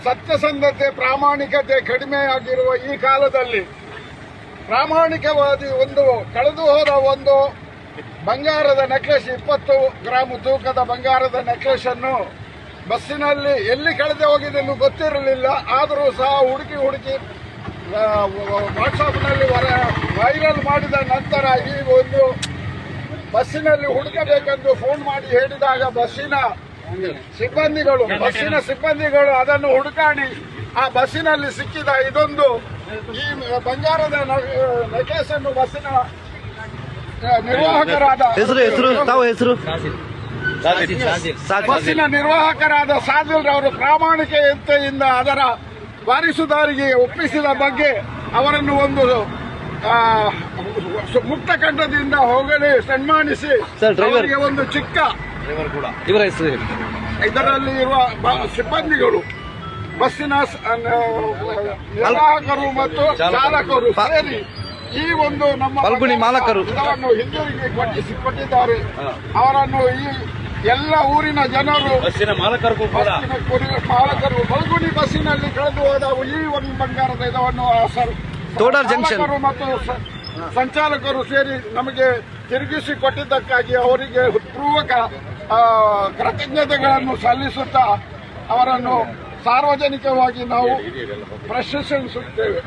ಸತ್ಯಸಂಧತೆ ಪ್ರಾಮಾಣಿಕತೆ ಕಡಿಮೆಯಾಗಿರುವ ಈ ಕಾಲದಲ್ಲಿ ಪ್ರಾಮಾಣಿಕವಾದಿ ಕಳೆದು ಹೋದ ಒಂದು ಬಂಗಾರದ ನೆಕ್ಲೆಸ್ 20 ಗ್ರಾಂ ತೂಕದ ಬಂಗಾರದ ನೆಕ್ಲೆಸ್ ಅನ್ನು ಬಸ್ಸಿನಲ್ಲಿ ಎಲ್ಲಿ ಕಳೆದು ಹೋಗಿದೆ ಎಂದು ಗೊತ್ತಿರಲಿಲ್ಲ. ಆದರೂ ಸಹ ಹುಡುಕಿ ವಾಟ್ಸಾಪ್ನಲ್ಲಿ ವೈರಲ್ ಮಾಡಿದ ನಂತರ ಈ ಒಂದು ಬಸ್ಸಿನಲ್ಲಿ ಹುಡುಕಬೇಕೆಂದು ಫೋನ್ ಮಾಡಿ ಹೇಳಿದಾಗ ಬಸ್ಸಿನ ಸಿಬ್ಬಂದಿಗಳು ಅದನ್ನು ಹುಡುಕಾಡಿ ಆ ಬಸ್ಸಿನಲ್ಲಿ ಸಿಕ್ಕಿದ ಈ ಬಂಗಾರದ ನೆಕ್ಲೆಸ್ ಅನ್ನು ಬಸ್ಸಿನ ನಿರ್ವಾಹಕರಾದ ಬಸ್ಸಿನ ನಿರ್ವಾಹಕರಾದ ಸಾಜಿಲ್ ರವರು ಪ್ರಾಮಾಣಿಕತೆಯಿಂದ ಅದರ ವಾರಿಸುದಾರಿಗೆ ಒಪ್ಪಿಸಿದ ಬಗ್ಗೆ ಅವರನ್ನು ಮುಕ್ತ ಕಂಠದಿಂದ ಹೋಗಲಿ ಸನ್ಮಾನಿಸಿ ಅವರಿಗೆ ಒಂದು ಚಿಕ್ಕ ಇದರಲ್ಲಿ ಇರುವ ಸಿಬ್ಬಂದಿಗಳು ಬಸ್ಸಿನ ನಿರ್ವಾಹಕರು ಮತ್ತು ಚಾಲಕರು ಸೇರಿ ಈ ನಮ್ಮ ಮಾಲಕರು ಇದನ್ನು ಹಿಂದಿರುಗಿ ಕೊಟ್ಟಿದ್ದಾರೆ. ಅವರನ್ನು ಈ ಎಲ್ಲ ಊರಿನ ಜನರು ಮಾಲಕರು ಬಲ್ಗುಣಿ ಬಸ್ಸಿನಲ್ಲಿ ಕಳೆದು ಹೋದ ಈ ಒಂದು ಬಂಗಾರದ ಇದನ್ನು ಚಾಲಕರು ಮತ್ತು ಸಂಚಾಲಕರು ಸೇರಿ ನಮಗೆ ತಿರುಗಿಸಿ ಕೊಟ್ಟಿದ್ದಕ್ಕಾಗಿ ಅವರಿಗೆ ಹೃತ್ಪೂರ್ವಕ ಕೃತಜ್ಞತೆಗಳನ್ನು ಸಲ್ಲಿಸುತ್ತಾ ಅವರನ್ನು ಸಾರ್ವಜನಿಕವಾಗಿ ನಾವು ಪ್ರಶಂಸಿಸುತ್ತೇವೆ.